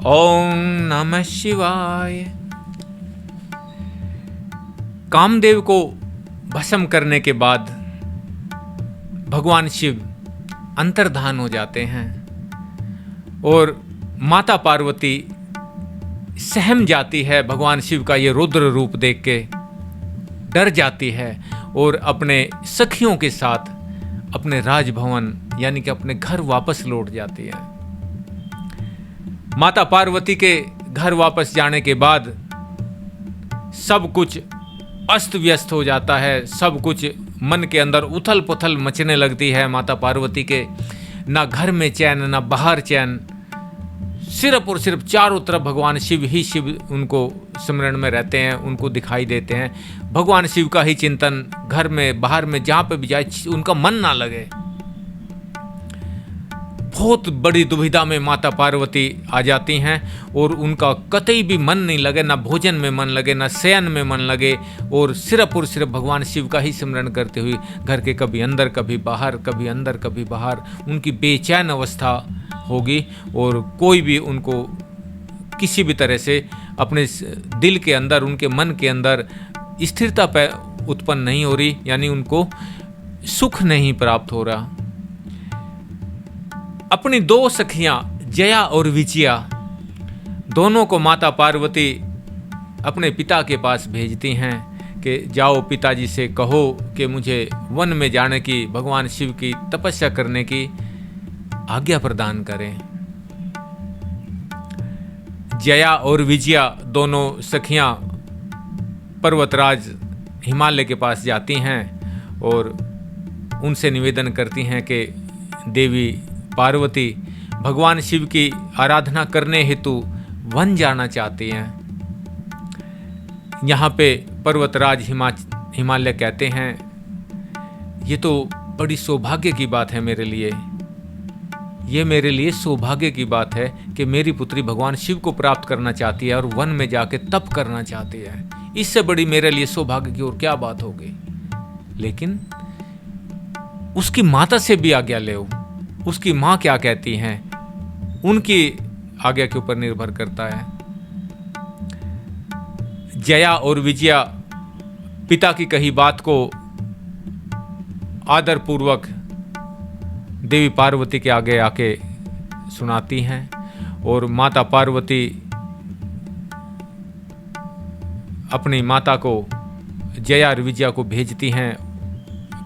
ओम नमः शिवाय। कामदेव को भस्म करने के बाद भगवान शिव अंतर्धान हो जाते हैं और माता पार्वती सहम जाती है। भगवान शिव का ये रुद्र रूप देख के डर जाती है और अपने सखियों के साथ अपने राजभवन यानी कि अपने घर वापस लौट जाती है। माता पार्वती के घर वापस जाने के बाद सब कुछ अस्त व्यस्त हो जाता है। सब कुछ मन के अंदर उथल पुथल मचने लगती है। माता पार्वती के ना घर में चैन ना बाहर चैन, सिर्फ और सिर्फ चारों तरफ भगवान शिव ही शिव उनको स्मरण में रहते हैं, उनको दिखाई देते हैं। भगवान शिव का ही चिंतन घर में बाहर में जहाँ पे भी जाए उनका मन ना लगे। बहुत बड़ी दुविधा में माता पार्वती आ जाती हैं और उनका कतई भी मन नहीं लगे, ना भोजन में मन लगे ना शयन में मन लगे और सिर्फ भगवान शिव का ही स्मरण करते हुए घर के कभी अंदर कभी बाहर, कभी अंदर कभी बाहर उनकी बेचैन अवस्था होगी और कोई भी उनको किसी भी तरह से अपने दिल के अंदर, उनके मन के अंदर स्थिरता उत्पन्न नहीं हो रही, यानी उनको सुख नहीं प्राप्त हो रहा। अपनी दो सखियां जया और विजया दोनों को माता पार्वती अपने पिता के पास भेजती हैं कि जाओ पिताजी से कहो कि मुझे वन में जाने की, भगवान शिव की तपस्या करने की आज्ञा प्रदान करें। जया और विजया दोनों सखियां पर्वतराज हिमालय के पास जाती हैं और उनसे निवेदन करती हैं कि देवी पार्वती भगवान शिव की आराधना करने हेतु वन जाना चाहती हैं। यहाँ पे पर्वतराज हिमालय कहते हैं, ये तो बड़ी सौभाग्य की बात है मेरे लिए। ये मेरे लिए सौभाग्य की बात है कि मेरी पुत्री भगवान शिव को प्राप्त करना चाहती है और वन में जाके तप करना चाहती है। इससे बड़ी मेरे लिए सौभाग्य की और क्या बात होगी। लेकिन उसकी माता से भी आज्ञा ले। उसकी माँ क्या कहती हैं, उनकी आज्ञा के ऊपर निर्भर करता है। जया और विजया पिता की कही बात को आदर पूर्वक देवी पार्वती के आगे आके सुनाती हैं और माता पार्वती अपनी माता को, जया और विजया को भेजती हैं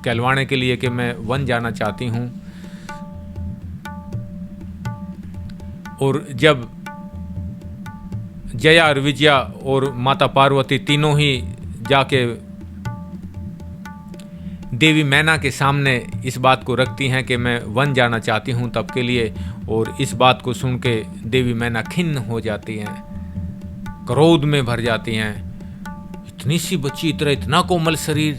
कहलवाने के लिए कि मैं वन जाना चाहती हूँ। और जब जया और विजया और माता पार्वती तीनों ही जाके देवी मैना के सामने इस बात को रखती हैं कि मैं वन जाना चाहती हूँ तब के लिए, और इस बात को सुन के देवी मैना खिन्न हो जाती हैं, क्रोध में भर जाती हैं। इतनी सी बच्ची, इतना कोमल शरीर,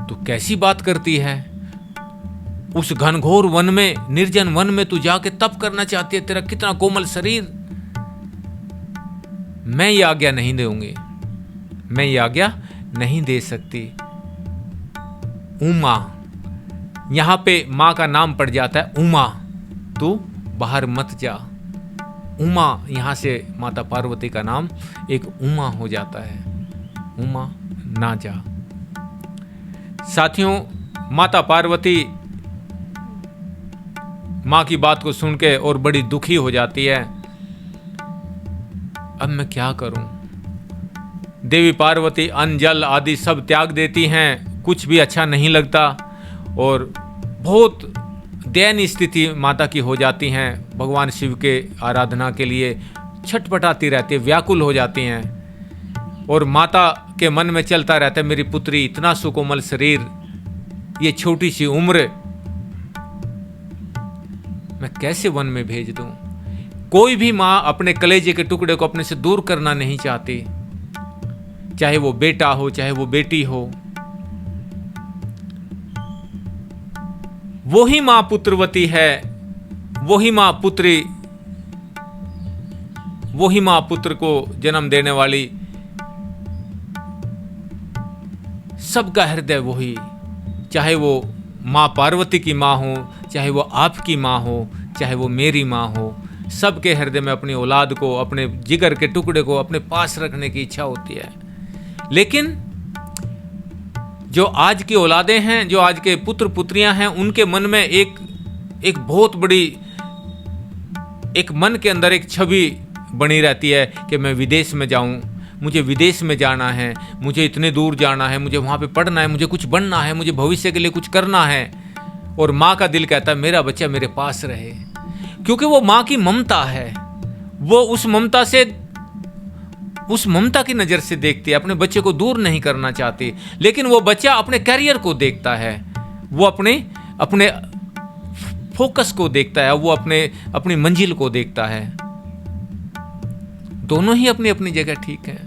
तू कैसी बात करती है? उस घनघोर वन में, निर्जन वन में तू जाके तप करना चाहती है, तेरा कितना कोमल शरीर। मैं ये आज्ञा नहीं दूंगी, मैं ये आज्ञा नहीं दे सकती। उमा, यहां पे मां का नाम पड़ जाता है उमा, तू बाहर मत जा। उमा, यहां से माता पार्वती का नाम एक उमा हो जाता है। उमा, ना जा। साथियों, माता पार्वती माँ की बात को सुन के और बड़ी दुखी हो जाती है। अब मैं क्या करूं? देवी पार्वती अन्न जल आदि सब त्याग देती हैं, कुछ भी अच्छा नहीं लगता और बहुत दयनीय स्थिति माता की हो जाती हैं। भगवान शिव के आराधना के लिए छटपटाती रहती है, व्याकुल हो जाती हैं और माता के मन में चलता रहता है, मेरी पुत्री इतना सुकोमल शरीर, ये छोटी सी उम्र, मैं कैसे वन में भेज दूं? कोई भी मां अपने कलेजे के टुकड़े को अपने से दूर करना नहीं चाहती, चाहे वो बेटा हो चाहे वो बेटी हो। वही मां पुत्रवती है, वही मां पुत्री, वही मां पुत्र को जन्म देने वाली, सबका हृदय वही। चाहे वो माँ पार्वती की माँ हो, चाहे वो आपकी माँ हो, चाहे वो मेरी माँ हो, सबके हृदय में अपनी औलाद को, अपने जिगर के टुकड़े को अपने पास रखने की इच्छा होती है। लेकिन जो आज की औलादें हैं, जो आज के पुत्र पुत्रियां हैं, उनके मन में एक बहुत बड़ी, एक मन के अंदर एक छवि बनी रहती है कि मैं विदेश में जाऊं, मुझे विदेश में जाना है, मुझे इतने दूर जाना है, मुझे वहाँ पे पढ़ना है, मुझे कुछ बनना है, मुझे भविष्य के लिए कुछ करना है। और माँ का दिल कहता है मेरा बच्चा मेरे पास रहे, क्योंकि वो माँ की ममता है। वो उस ममता की नज़र से देखती है, अपने बच्चे को दूर नहीं करना चाहती। लेकिन वो बच्चा अपने कैरियर को देखता है, वो अपने फोकस को देखता है, वो अपनी मंजिल को देखता है। दोनों ही अपनी अपनी जगह ठीक है।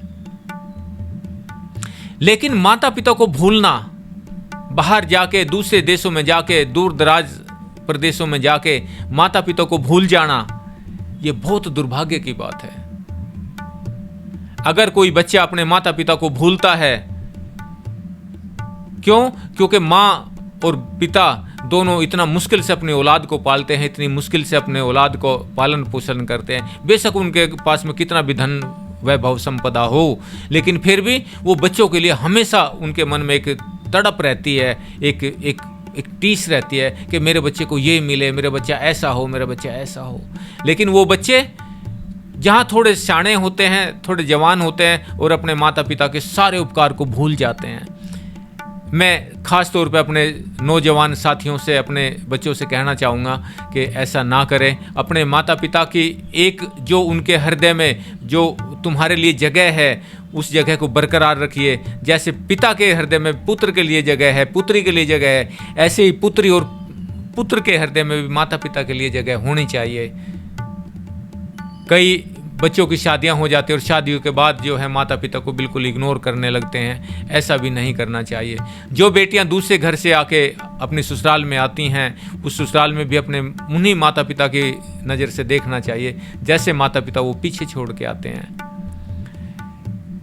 लेकिन माता पिता को भूलना, बाहर जाके, दूसरे देशों में जाके, दूर दराज प्रदेशों में जाके माता पिता को भूल जाना, यह बहुत दुर्भाग्य की बात है। अगर कोई बच्चा अपने माता पिता को भूलता है, क्यों? क्योंकि माँ और पिता दोनों इतना मुश्किल से अपनी औलाद को पालते हैं, इतनी मुश्किल से अपने औलाद को पालन पोषण करते हैं। बेशक उनके पास में कितना भी धन वैभव संपदा हो, लेकिन फिर भी वो बच्चों के लिए हमेशा उनके मन में एक तड़प रहती है, एक टीस रहती है कि मेरे बच्चे को ये मिले, मेरा बच्चा ऐसा हो, मेरा बच्चा ऐसा हो। लेकिन वो बच्चे जहाँ थोड़े सियाने होते हैं, थोड़े जवान होते हैं और अपने माता पिता के सारे उपकार को भूल जाते हैं। मैं ख़ास तौर पे अपने नौजवान साथियों से, अपने बच्चों से कहना चाहूँगा कि ऐसा ना करें। अपने माता पिता की एक जो उनके हृदय में जो तुम्हारे लिए जगह है, उस जगह को बरकरार रखिए। जैसे पिता के हृदय में पुत्र के लिए जगह है, पुत्री के लिए जगह है, ऐसे ही पुत्री और पुत्र के हृदय में भी माता पिता के लिए जगह होनी चाहिए। कई बच्चों की शादियां हो जाती हैं और शादियों के बाद जो है माता पिता को बिल्कुल इग्नोर करने लगते हैं। ऐसा भी नहीं करना चाहिए। जो बेटियां दूसरे घर से आके अपने ससुराल में आती हैं, उस ससुराल में भी अपने उन्हीं माता पिता की नज़र से देखना चाहिए जैसे माता पिता वो पीछे छोड़ के आते हैं।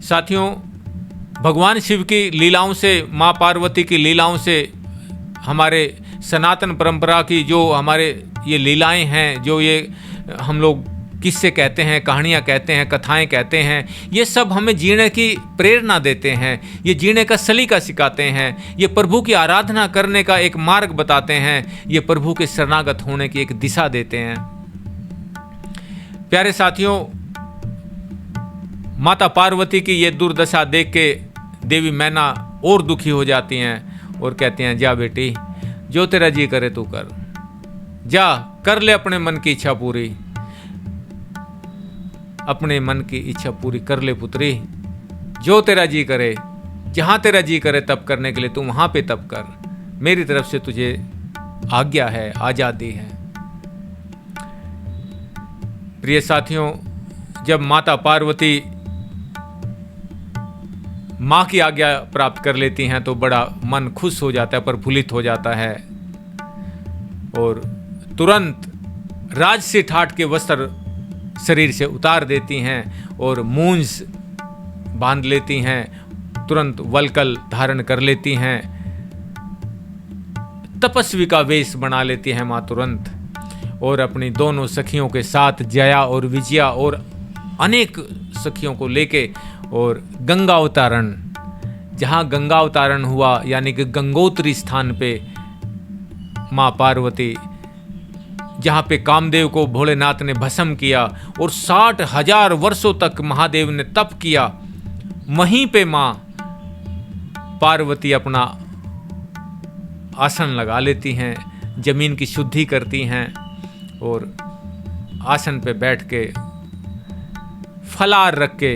साथियों, भगवान शिव की लीलाओं से, माँ पार्वती की लीलाओं से, हमारे सनातन परंपरा की जो हमारे ये लीलाएं हैं, जो ये हम लोग किस्से कहते हैं, कहानियाँ कहते हैं, कथाएं कहते हैं, ये सब हमें जीने की प्रेरणा देते हैं, ये जीने का सलीका सिखाते हैं, ये प्रभु की आराधना करने का एक मार्ग बताते हैं, ये प्रभु के शरणागत होने की एक दिशा देते हैं। प्यारे साथियों, माता पार्वती की ये दुर्दशा देख के देवी मैना और दुखी हो जाती हैं और कहती हैं, जा बेटी, जो तेरा जी करे तू कर, जा कर ले अपने मन की इच्छा पूरी, अपने मन की इच्छा पूरी कर ले पुत्री, जो तेरा जी करे, जहाँ तेरा जी करे तप करने के लिए तू वहाँ पे तप कर, मेरी तरफ से तुझे आज्ञा है, आज़ादी है। प्रिय साथियों, जब माता पार्वती माँ की आज्ञा प्राप्त कर लेती हैं तो बड़ा मन खुश हो जाता है, प्रफुल्लित हो जाता है और तुरंत राजसी ठाठ के वस्त्र शरीर से उतार देती हैं और मूंज बांध लेती हैं, तुरंत वलकल धारण कर लेती हैं, तपस्वी का वेश बना लेती हैं माँ तुरंत, और अपनी दोनों सखियों के साथ, जया और विजया और अनेक सखियों को लेके, और गंगा अवतारण, जहाँ गंगा अवतारण हुआ यानी कि गंगोत्री स्थान पे माँ पार्वती, जहाँ पे कामदेव को भोलेनाथ ने भस्म किया और 60,000 वर्षों तक महादेव ने तप किया, वहीं पे माँ पार्वती अपना आसन लगा लेती हैं, जमीन की शुद्धि करती हैं और आसन पे बैठ के फलार रख के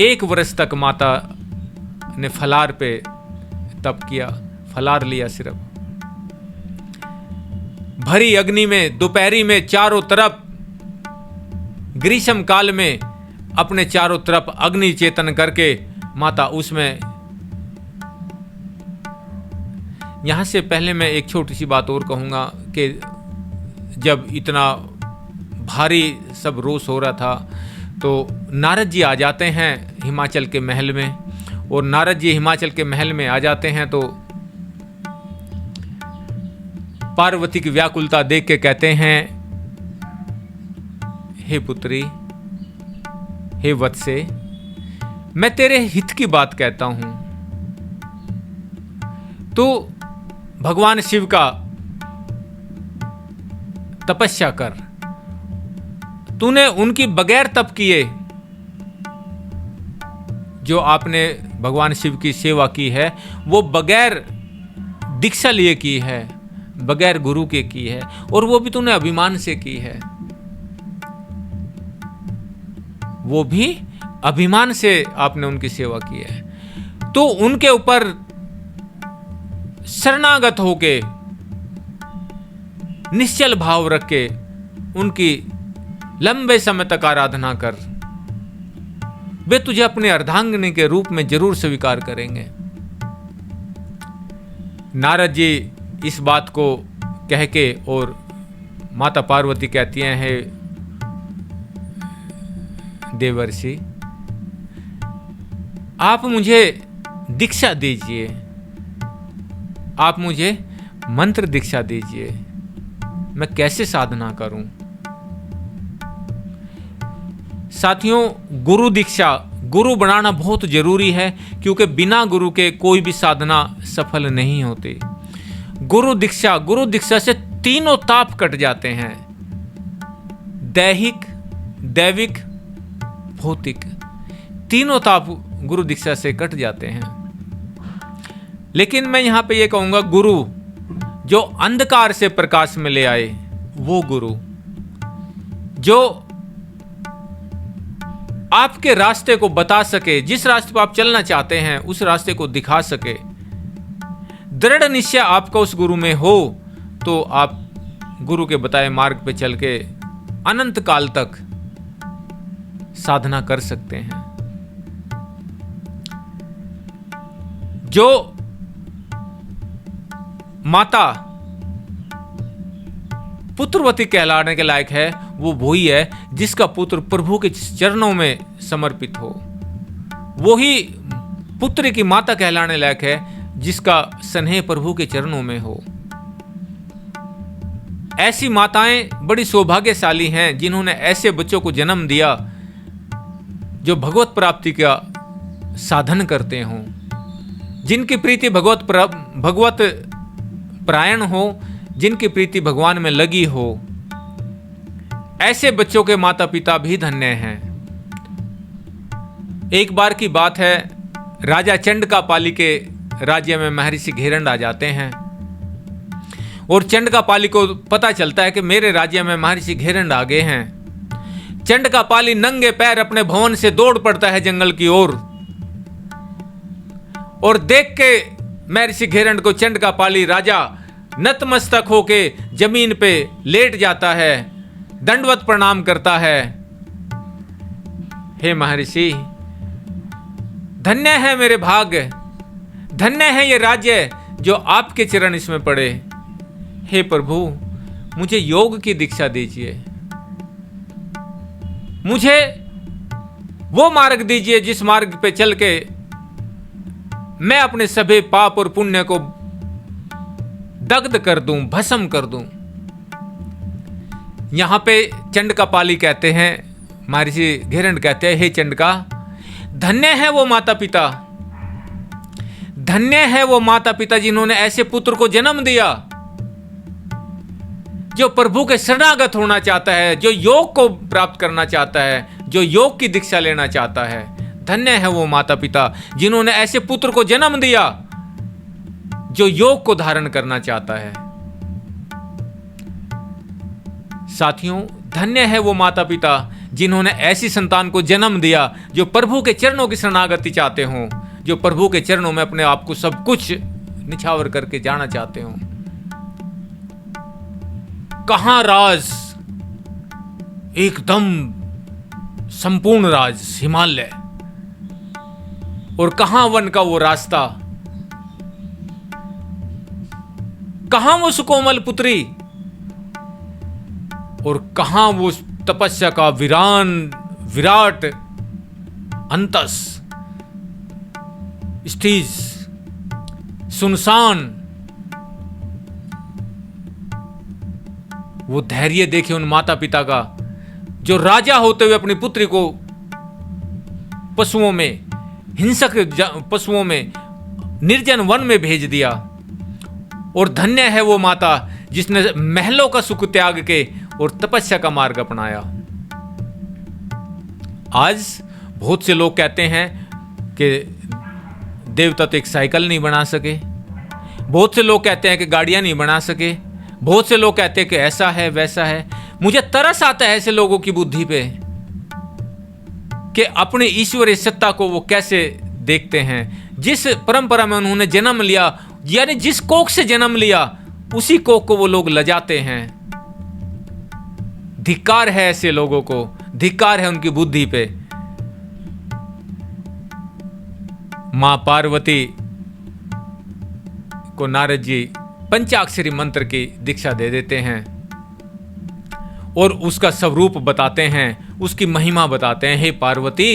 1 वर्ष तक माता ने फलार पे तप किया, फलार लिया सिर्फ। भरी अग्नि में, दोपहरी में, चारों तरफ, ग्रीष्म काल में अपने चारों तरफ अग्नि चेतन करके माता उसमें। यहां से पहले मैं एक छोटी सी बात और कहूंगा कि जब इतना भारी सब रोष हो रहा था तो नारद जी आ जाते हैं हिमाचल के महल में, और नारद जी हिमाचल के महल में आ जाते हैं तो पार्वती की व्याकुलता देख के कहते हैं, हे पुत्री, हे वत्से, मैं तेरे हित की बात कहता हूं। तू भगवान शिव का तपस्या कर। तूने उनकी बगैर तप किए, जो आपने भगवान शिव की सेवा की है, वो बगैर दीक्षा लिए की है, बगैर गुरु के की है, और वो भी तूने अभिमान से की है। वो भी अभिमान से आपने उनकी सेवा की है। तो उनके ऊपर शरणागत होके, निश्चल भाव रख के उनकी लंबे समय तक आराधना कर। वे तुझे अपने अर्धांगिनी के रूप में जरूर स्वीकार करेंगे। नारद जी इस बात को कह के, और माता पार्वती कहती हैं, हे देवर्षि, आप मुझे दीक्षा दीजिए, आप मुझे मंत्र दीक्षा दीजिए, मैं कैसे साधना करूं। साथियों, गुरु दीक्षा, गुरु बनाना बहुत जरूरी है, क्योंकि बिना गुरु के कोई भी साधना सफल नहीं होती। गुरु दीक्षा से तीनों ताप कट जाते हैं, दैहिक, दैविक, भौतिक। तीनों ताप गुरु दीक्षा से कट जाते हैं। लेकिन मैं यहां पे ये कहूंगा, गुरु जो अंधकार से प्रकाश में ले आए, वो गुरु जो आपके रास्ते को बता सके, जिस रास्ते पर आप चलना चाहते हैं उस रास्ते को दिखा सके। दृढ़ निश्चय आपका उस गुरु में हो तो आप गुरु के बताए मार्ग पे चल के अनंत काल तक साधना कर सकते हैं। जो माता पुत्रवती कहलाने के लायक है, वो वही है जिसका पुत्र प्रभु के चरणों में समर्पित हो। वही पुत्र की माता कहलाने लायक है जिसका स्नेह प्रभु के चरणों में हो। ऐसी माताएं बड़ी सौभाग्यशाली हैं जिन्होंने ऐसे बच्चों को जन्म दिया जो भगवत प्राप्ति का साधन करते हों, जिनकी प्रीति भगवत परायण हो, जिनकी प्रीति भगवान में लगी हो। ऐसे बच्चों के माता पिता भी धन्य हैं। एक बार की बात है, राजा चंडकापाली के राज्य में महर्षि घेरंड आ जाते हैं, और चंडकापाली को पता चलता है कि मेरे राज्य में महर्षि घेरंड आ गए हैं। चंडकापाली नंगे पैर अपने भवन से दौड़ पड़ता है जंगल की ओर, और देख के महर्षि घेरंड को चंडकापाली राजा नतमस्तक होके जमीन पे लेट जाता है, दंडवत प्रणाम करता है। हे महर्षि, धन्य है मेरे भाग्य, धन्य है ये राज्य जो आपके चरण इसमें पड़े। हे प्रभु, मुझे योग की दीक्षा दीजिए, मुझे वो मार्ग दीजिए जिस मार्ग पे चल के मैं अपने सभी पाप और पुण्य को दग्ध कर दूं, भस्म कर दूं। यहां पे चंडकापाली कहते हैं, महर्षि घेरंड कहते हैं, हे चंडका, धन्य है वो माता पिता, धन्य है वो माता पिता जिन्होंने ऐसे पुत्र को जन्म दिया जो प्रभु के शरणागत होना चाहता है, जो योग को प्राप्त करना चाहता है, जो योग की दीक्षा लेना चाहता है। धन्य है वो माता पिता जिन्होंने ऐसे पुत्र को जन्म दिया जो योग को धारण करना चाहता है। साथियों, धन्य है वो माता पिता जिन्होंने ऐसी संतान को जन्म दिया जो प्रभु के चरणों की शरणागति चाहते हों, जो प्रभु के चरणों में अपने आप को सब कुछ निछावर करके जाना चाहते हों। कहां राज, एकदम संपूर्ण राज हिमालय, और कहां वन का वो रास्ता, कहां वो सुकोमल पुत्री, और कहां वो तपस्या का विराट अंतस स्टेज, सुनसान। वो धैर्य देखे उन माता पिता का, जो राजा होते हुए अपनी पुत्री को पशुओं में, हिंसक पशुओं में, निर्जन वन में भेज दिया। और धन्य है वो माता जिसने महलों का सुख त्याग के और तपस्या का मार्ग अपनाया। आज बहुत से लोग कहते हैं कि देवता तो एक साइकिल नहीं बना सके, बहुत से लोग कहते हैं कि गाड़ियां नहीं बना सके, बहुत से लोग कहते हैं कि ऐसा है वैसा है। मुझे तरस आता है ऐसे लोगों की बुद्धि पे कि अपने ईश्वरीय सत्ता को वो कैसे देखते हैं। जिस परंपरा में उन्होंने जन्म लिया, यानी जिस कोख से जन्म लिया, उसी कोख को वो लोग लजाते हैं। धिक्कार है ऐसे लोगों को, धिक्कार है उनकी बुद्धि पे। मां पार्वती को नारद जी पंचाक्षरी मंत्र की दीक्षा दे देते हैं और उसका स्वरूप बताते हैं, उसकी महिमा बताते हैं। हे पार्वती,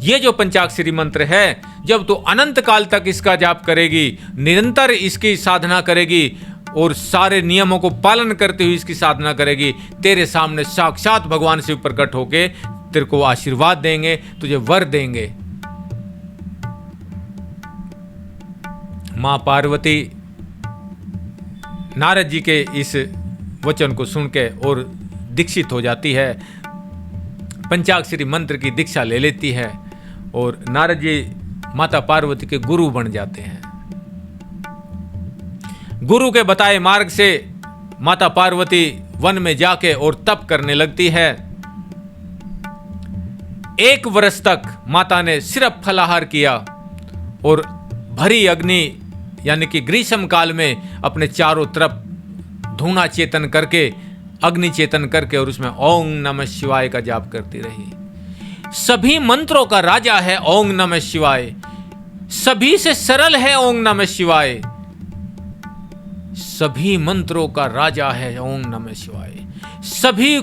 ये जो पंचाक्षरी मंत्र है, जब तू अनंत काल तक इसका जाप करेगी, निरंतर इसकी साधना करेगी और सारे नियमों को पालन करते हुए इसकी साधना करेगी, तेरे सामने साक्षात भगवान शिव प्रकट होके तेरे को आशीर्वाद देंगे, तुझे वर देंगे। मां पार्वती नारद जी के इस वचन को सुन के और दीक्षित हो जाती है, पंचाक्षरी मंत्र की दीक्षा ले लेती है और नारद जी माता पार्वती के गुरु बन जाते हैं। गुरु के बताए मार्ग से माता पार्वती वन में जाके और तप करने लगती है। 1 वर्ष तक माता ने सिर्फ फलाहार किया और भरी अग्नि यानी कि ग्रीष्म काल में अपने चारों तरफ धूना चेतन करके, अग्नि चेतन करके और उसमें ओम नमः शिवाय का जाप करती रही। सभी मंत्रों का राजा है ओम नमः शिवाय, सभी से सरल है ओम नमः शिवाय, सभी मंत्रों का राजा है ओम नमः शिवाय, सभी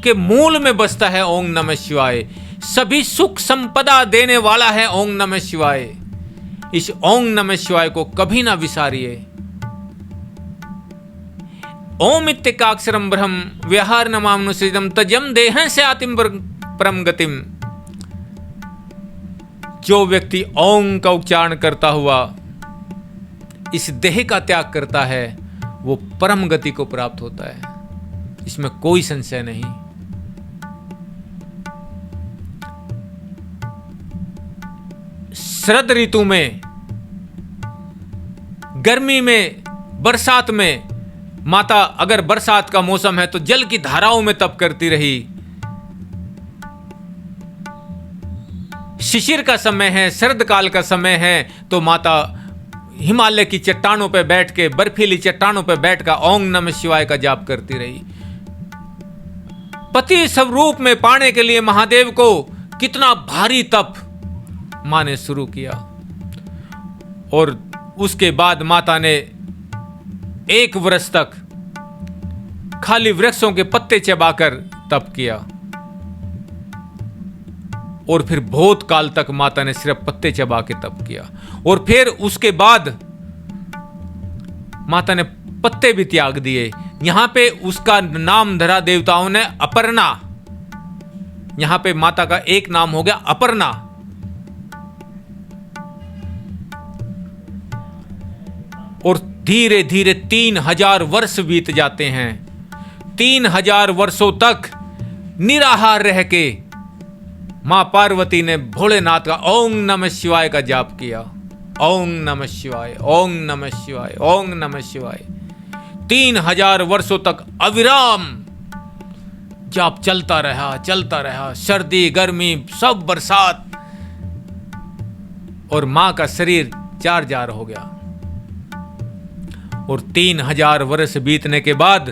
के मूल में बसता है ओम नमः शिवाय, सभी सुख संपदा देने वाला है ओम नमः शिवाय। इस ओम नमः शिवाय को कभी ना विसारिए। ओम इत्तेकाक्षरम ब्रह्म व्यहार नमामनुसृतम तजम देहं से आतिम परम गतिम। जो व्यक्ति ओम का उच्चारण करता हुआ इस देह का त्याग करता है, वो परम गति को प्राप्त होता है, इसमें कोई संशय नहीं। शरद ऋतु में, गर्मी में, बरसात में माता, अगर बरसात का मौसम है तो जल की धाराओं में तप करती रही। शिशिर का समय है, शरद काल का समय है, तो माता हिमालय की चट्टानों पर बैठ के, बर्फीली चट्टानों पर बैठकर ओम नमः शिवाय का जाप करती रही। पति स्वरूप में पाने के लिए महादेव को कितना भारी तप मां ने शुरू किया। और उसके बाद माता ने 1 वर्ष तक खाली वृक्षों के पत्ते चबाकर तप किया और फिर बहुत काल तक माता ने सिर्फ पत्ते चबा के तप किया। और फिर उसके बाद माता ने पत्ते भी त्याग दिए। यहां पे उसका नाम धरा देवताओं ने अपर्णा। यहां पे माता का एक नाम हो गया अपर्णा। और धीरे धीरे 3000 वर्ष बीत जाते हैं। 3000 वर्षों तक निराहार रह के मां पार्वती ने भोलेनाथ का ओम नमः शिवाय का जाप किया। ओम नमः शिवाय, ओम नमः शिवाय, ओम नमः शिवाय। 3000 वर्षों तक अविराम जाप चलता रहा। सर्दी, गर्मी, सब बरसात, और मां का शरीर जार हो गया। और 3000 वर्ष बीतने के बाद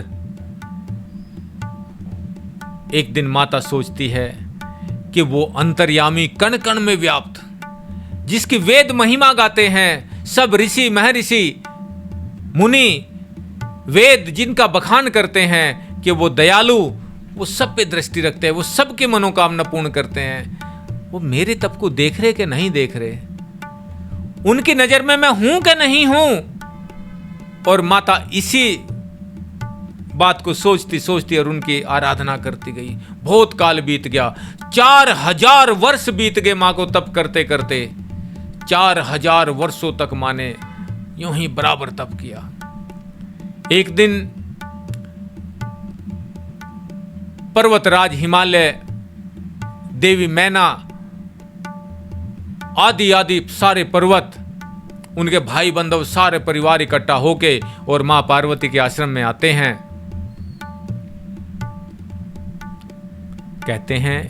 एक दिन माता सोचती है कि वो अंतर्यामी कण कण में व्याप्त, जिसकी वेद महिमा गाते हैं सब ऋषि, महर्षि, मुनि, वेद जिनका बखान करते हैं कि वो दयालु, वो सब पे दृष्टि रखते हैं, वो सबकी मनोकामना पूर्ण करते हैं, वो मेरे तप को देख रहे कि नहीं देख रहे, उनकी नजर में मैं हूं कि नहीं हूं। और माता इसी बात को सोचती और उनकी आराधना करती गई। बहुत काल बीत गया, 4000 वर्ष बीत गए माँ को तप करते करते। 4000 वर्षों तक माँ ने यूं ही बराबर तप किया। एक दिन पर्वतराज हिमालय, देवी मैना आदि आदि सारे पर्वत, उनके भाई बंधु सारे परिवार इकट्ठा होके और मां पार्वती के आश्रम में आते हैं। कहते हैं,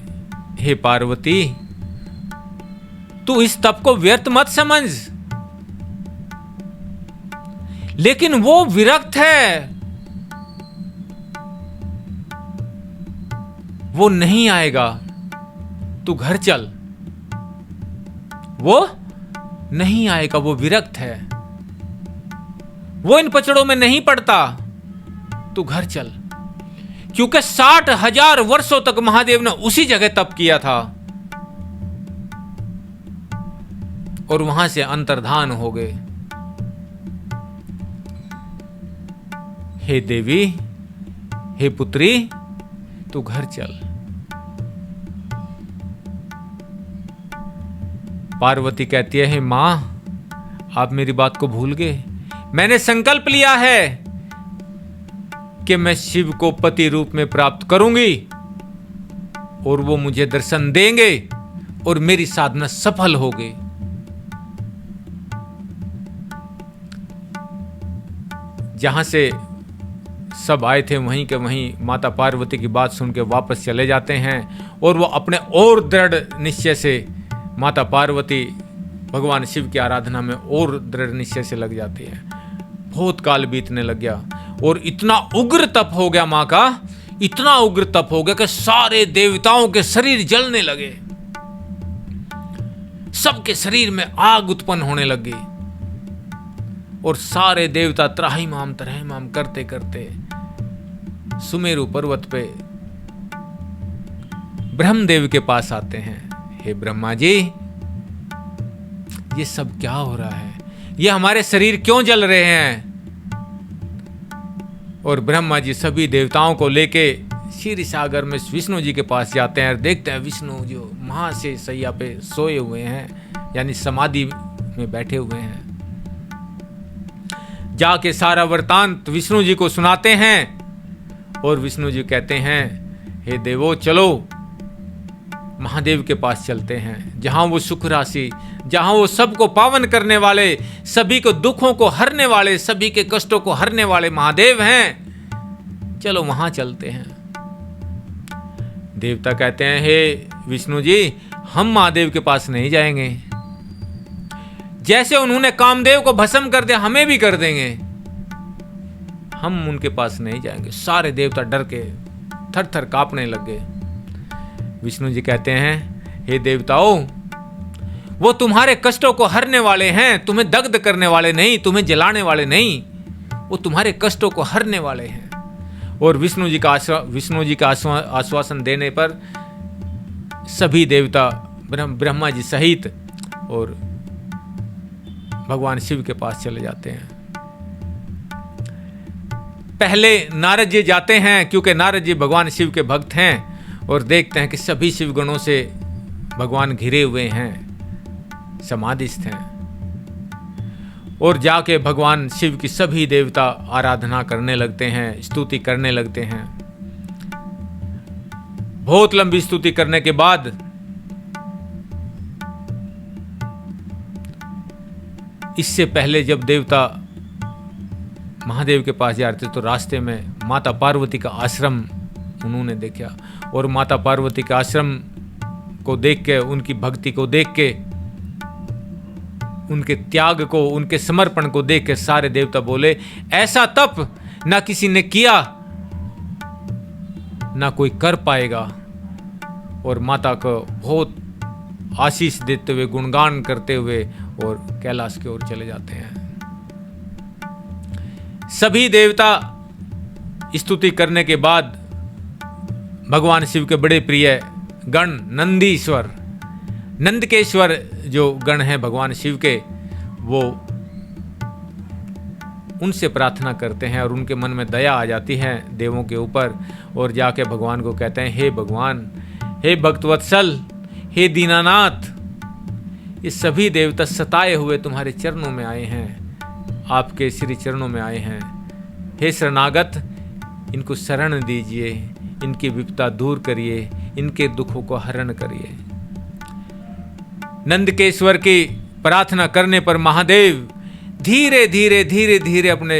हे पार्वती, तू इस तप को व्यर्थ मत समझ, लेकिन वो विरक्त है, वो नहीं आएगा, तू घर चल। वो नहीं आएगा, वो विरक्त है, वो इन पचड़ों में नहीं पड़ता, तू घर चल। क्योंकि 60,000 वर्षों तक महादेव ने उसी जगह तप किया था और वहां से अंतर्धान हो गए। हे देवी, हे पुत्री, तू घर चल। पार्वती कहती है, हे मां, आप मेरी बात को भूल गए। मैंने संकल्प लिया है कि मैं शिव को पति रूप में प्राप्त करूंगी और वो मुझे दर्शन देंगे और मेरी साधना सफल होगी। जहां से सब आए थे वहीं के वहीं माता पार्वती की बात सुन के वापस चले जाते हैं और वो अपने और दृढ़ निश्चय से माता पार्वती भगवान शिव की आराधना में और दृढ़ निश्चय से लग जाती है। बहुत काल बीतने लग गया और इतना उग्र तप हो गया मां का, इतना उग्र तप हो गया कि सारे देवताओं के शरीर जलने लगे, सबके शरीर में आग उत्पन्न होने लग गई और सारे देवता त्राहिमाम करते करते सुमेरु पर्वत पे ब्रह्मदेव के पास आते हैं। हे ब्रह्मा जी, ये सब क्या हो रहा है? ये हमारे शरीर क्यों जल रहे हैं? और ब्रह्मा जी सभी देवताओं को लेके क्षीर सागर में विष्णु जी के पास जाते हैं और देखते हैं विष्णु जो महाशय सैया पे सोए हुए हैं, यानी समाधि में बैठे हुए हैं। जाके सारा वृतांत विष्णु जी को सुनाते हैं और विष्णु जी कहते हैं, हे देवो, चलो महादेव के पास चलते हैं, जहां वो सुख राशि, जहां वो सबको पावन करने वाले, सभी को दुखों को हरने वाले, सभी के कष्टों को हरने वाले महादेव हैं, चलो वहां चलते हैं। देवता कहते हैं, हे विष्णु जी, हम महादेव के पास नहीं जाएंगे, जैसे उन्होंने कामदेव को भस्म कर दिया हमें भी कर देंगे, हम उनके पास नहीं जाएंगे। सारे देवता डर के थर थर कांपने लग गए। विष्णु जी कहते हैं, हे देवताओं, वो तुम्हारे कष्टों को हरने वाले हैं, तुम्हें दग्ध करने वाले नहीं, तुम्हें जलाने वाले नहीं, वो तुम्हारे कष्टों को हरने वाले हैं। और विष्णु जी का आश्वासन देने पर सभी देवता ब्रह्मा जी सहित और भगवान शिव के पास चले जाते हैं। पहले नारद जी जाते हैं, क्योंकि नारद जी भगवान शिव के भक्त हैं, और देखते हैं कि सभी शिव गणों से भगवान घिरे हुए हैं, समाधिस्थ हैं। और जाके भगवान शिव की सभी देवता आराधना करने लगते हैं, स्तुति करने लगते हैं। बहुत लंबी स्तुति करने के बाद इससे पहले जब देवता महादेव के पास जा रहे थे तो रास्ते में माता पार्वती का आश्रम उन्होंने देखा, और माता पार्वती के आश्रम को देख के, उनकी भक्ति को देख के, उनके त्याग को, उनके समर्पण को देख के सारे देवता बोले, ऐसा तप ना किसी ने किया, ना कोई कर पाएगा। और माता को बहुत आशीष देते हुए, गुणगान करते हुए और कैलाश की ओर चले जाते हैं। सभी देवता स्तुति करने के बाद भगवान शिव के बड़े प्रिय गण नंदीश्वर, नंदकेश्वर जो गण हैं भगवान शिव के, वो उनसे प्रार्थना करते हैं और उनके मन में दया आ जाती है देवों के ऊपर, और जाके भगवान को कहते हैं, हे भगवान, हे भक्तवत्सल, हे दीनानाथ, ये सभी देवता सताए हुए तुम्हारे चरणों में आए हैं, आपके श्री चरणों में आए हैं। हे शरणागत, इनको शरण दीजिए, इनकी विपदा दूर करिए, इनके दुखों को हरण करिए। नंदकेश्वर की प्रार्थना करने पर महादेव धीरे धीरे धीरे धीरे अपने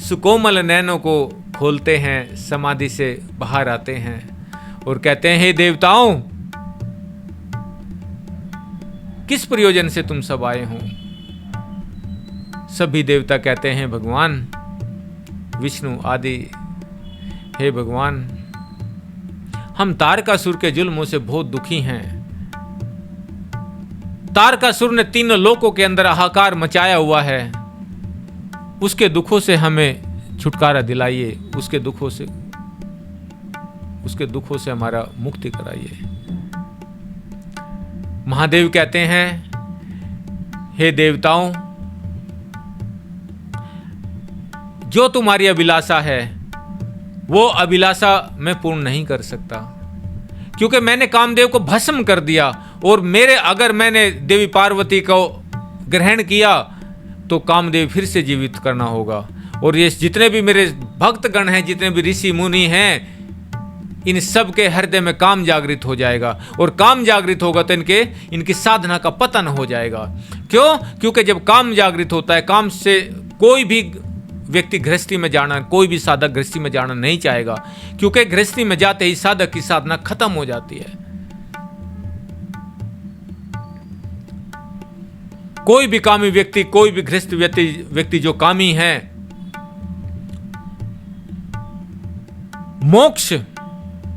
सुकोमल नैनों को खोलते हैं, समाधि से बाहर आते हैं और कहते हैं, हे देवताओं, किस प्रयोजन से तुम सब आए हो? सभी देवता कहते हैं, भगवान विष्णु आदि, हे भगवान, हम तारकासुर के जुल्मों से बहुत दुखी हैं। तारकासुर ने तीनों लोकों के अंदर हाहाकार मचाया हुआ है, उसके दुखों से हमें छुटकारा दिलाइए, उसके दुखों से हमारा मुक्ति कराइए। महादेव कहते हैं, हे देवताओं, जो तुम्हारी अभिलाषा है वो अभिलाषा मैं पूर्ण नहीं कर सकता, क्योंकि मैंने कामदेव को भस्म कर दिया, और अगर मैंने देवी पार्वती को ग्रहण किया तो कामदेव फिर से जीवित करना होगा। और ये जितने भी मेरे भक्तगण हैं, जितने भी ऋषि मुनि हैं, इन सब के हृदय में काम जागृत हो जाएगा, और काम जागृत होगा तो इनकी साधना का पतन हो जाएगा। क्यों? क्योंकि जब काम जागृत होता है, काम से कोई भी व्यक्ति गृहस्थी में जाना, कोई भी साधक गृहस्थी में जाना नहीं चाहेगा, क्योंकि गृहस्थी में जाते ही साधक की साधना खत्म हो जाती है। कोई भी कामी व्यक्ति, कोई भी गृहस्थ व्यक्ति जो कामी है, मोक्ष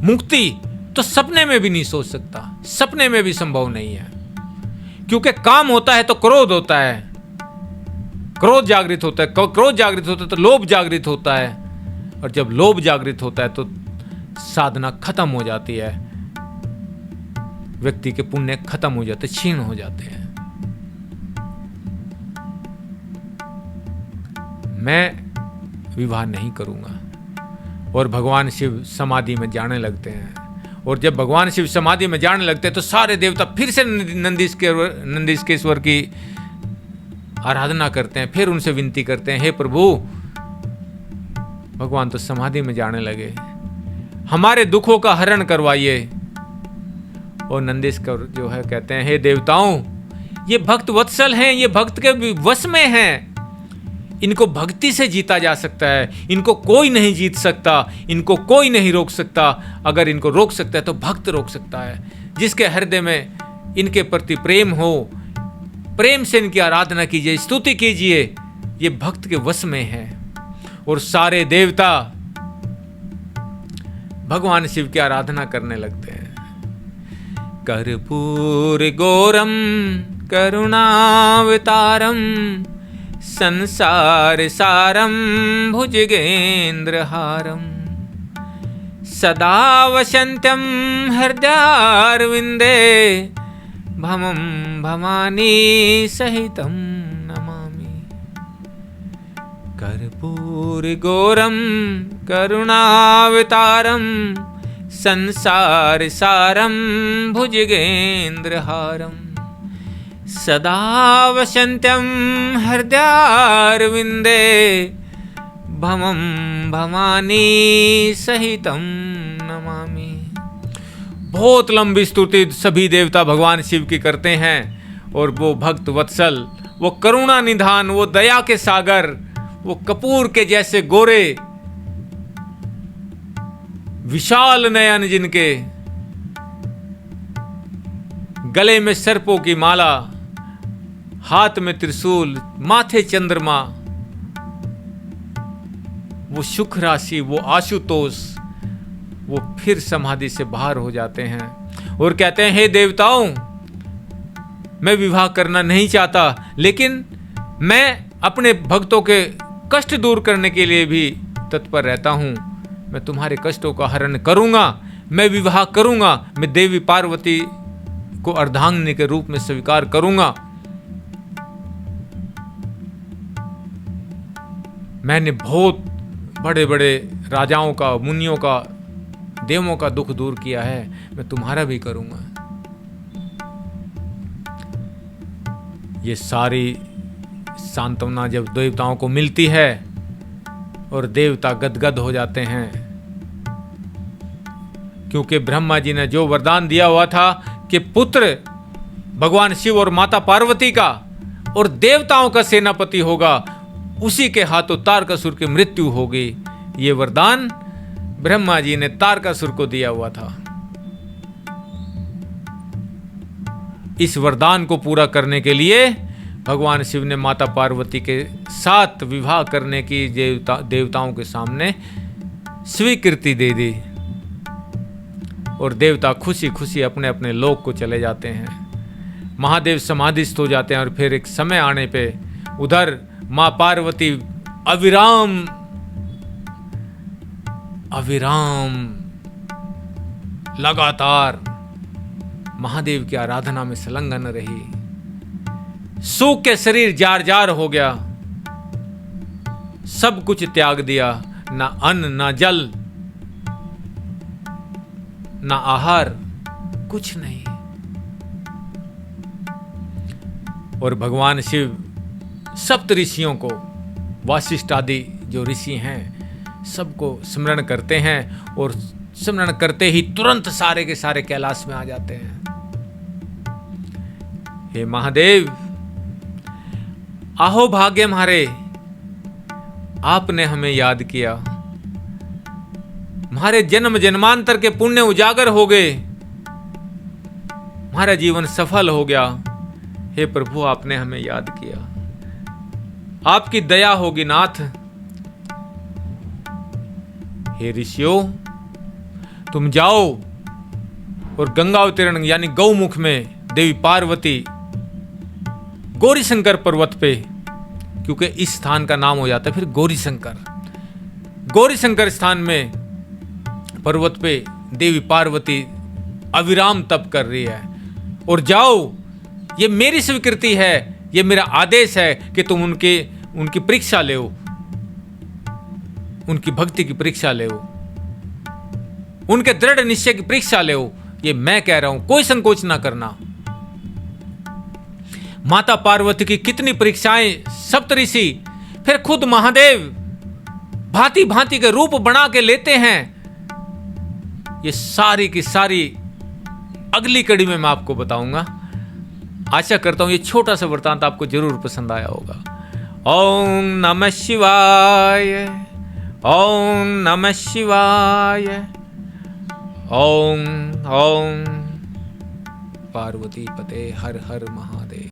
मुक्ति तो सपने में भी नहीं सोच सकता, सपने में भी संभव नहीं है। क्योंकि काम होता है तो क्रोध होता है, क्रोध जागृत होता है, क्रोध जागृत होता है तो लोभ जागृत होता है, और जब लोभ जागृत होता है तो साधना खत्म हो जाती है, व्यक्ति के पुण्य खत्म हो जाते, क्षीण हो जाते हैं। मैं विवाह नहीं करूंगा। और भगवान शिव समाधि में जाने लगते हैं, और जब भगवान शिव समाधि में जाने लगते हैं तो सारे देवता फिर से नंदीकेश्वर की आराधना करते हैं, फिर उनसे विनती करते हैं, हे प्रभु, भगवान तो समाधि में जाने लगे, हमारे दुखों का हरण करवाइए। और नंदीश्वर जो है कहते हैं, हे देवताओं, ये भक्त वत्सल हैं, ये भक्त के वश में हैं, इनको भक्ति से जीता जा सकता है, इनको कोई नहीं जीत सकता, इनको कोई नहीं रोक सकता। अगर इनको रोक सकता है तो भक्त रोक सकता है, जिसके हृदय में इनके प्रति प्रेम हो, प्रेम से इनकी आराधना कीजिए, स्तुति कीजिए, ये भक्त के वश में है। और सारे देवता भगवान शिव की आराधना करने लगते हैं। कर्पूर गौरम करुणावतारम संसार सारम भुजगेन्द्रहारम सदा वसन्तं हृदयारविन्दे भमं भवानी सहितं नमामि। कर्पूर गौरम करुणावतारम संसार सारम भुजगेन्द्रहारम सदा वसन्तं हृदयारविन्दे भमं भवानी सहितं नमामि। बहुत लंबी स्तुति सभी देवता भगवान शिव की करते हैं, और वो भक्त वत्सल, वो करुणा निधान, वो दया के सागर, वो कपूर के जैसे गोरे विशाल नयन, जिनके गले में सर्पों की माला, हाथ में त्रिशूल, माथे चंद्रमा, वो सुख राशि, वो आशुतोष, वो फिर समाधि से बाहर हो जाते हैं और कहते हैं, हे देवताओं, मैं विवाह करना नहीं चाहता, लेकिन मैं अपने भक्तों के कष्ट दूर करने के लिए भी तत्पर रहता हूं। मैं तुम्हारे कष्टों का हरण करूंगा, मैं विवाह करूंगा, मैं देवी पार्वती को अर्धांगिनी के रूप में स्वीकार करूंगा। मैंने बहुत बड़े बड़े राजाओं का, मुनियों का, देवों का दुख दूर किया है, मैं तुम्हारा भी करूंगा। ये सारी सांत्वना जब देवताओं को मिलती है और देवता गदगद हो जाते हैं, क्योंकि ब्रह्मा जी ने जो वरदान दिया हुआ था कि पुत्र भगवान शिव और माता पार्वती का और देवताओं का सेनापति होगा, उसी के हाथों तारकासुर की मृत्यु होगी। ये वरदान ब्रह्मा जी ने तारकासुर को दिया हुआ था। इस वरदान को पूरा करने के लिए भगवान शिव ने माता पार्वती के साथ विवाह करने की देवताओं के सामने स्वीकृति दे दी और देवता खुशी खुशी अपने अपने लोक को चले जाते हैं। महादेव समाधिस्थ हो जाते हैं और फिर एक समय आने पे उधर मां पार्वती अविराम लगातार महादेव की आराधना में संलग्न रही। सूख के शरीर जार जार हो गया, सब कुछ त्याग दिया, ना अन्न ना जल ना आहार, कुछ नहीं। और भगवान शिव सप्त ऋषियों को, वासिष्ठ आदि जो ऋषि हैं, सबको स्मरण करते हैं और स्मरण करते ही तुरंत सारे के सारे कैलाश में आ जाते हैं। हे महादेव, आहो भाग्य हमारे, आपने हमें याद किया, हमारे जन्म जन्मांतर के पुण्य उजागर हो गए, हमारा जीवन सफल हो गया। हे प्रभु, आपने हमें याद किया, आपकी दया होगी नाथ। हे ऋषियों, तुम जाओ और गंगा अवतरण यानी गौमुख में देवी पार्वती गौरी शंकर पर्वत पे, क्योंकि इस स्थान का नाम हो जाता है फिर गौरी शंकर स्थान में पर्वत पे देवी पार्वती अविराम तप कर रही है। और जाओ, ये मेरी स्वीकृति है, ये मेरा आदेश है कि तुम उनकी परीक्षा ले, उनकी भक्ति की परीक्षा ले, उनके दृढ़ निश्चय की परीक्षा ले। ये मैं कह रहा हूं, कोई संकोच ना करना। माता पार्वती की कितनी परीक्षाएं सप्तऋषि, फिर खुद महादेव भांति भांति के रूप बना के लेते हैं। ये सारी की सारी अगली कड़ी में मैं आपको बताऊंगा। आशा करता हूं ये छोटा सा वृत्तांत आपको जरूर पसंद आया होगा। ओम नमः शिवाय, ओम नमः शिवाय, ओम ओम। पार्वती पते हर हर महादेव।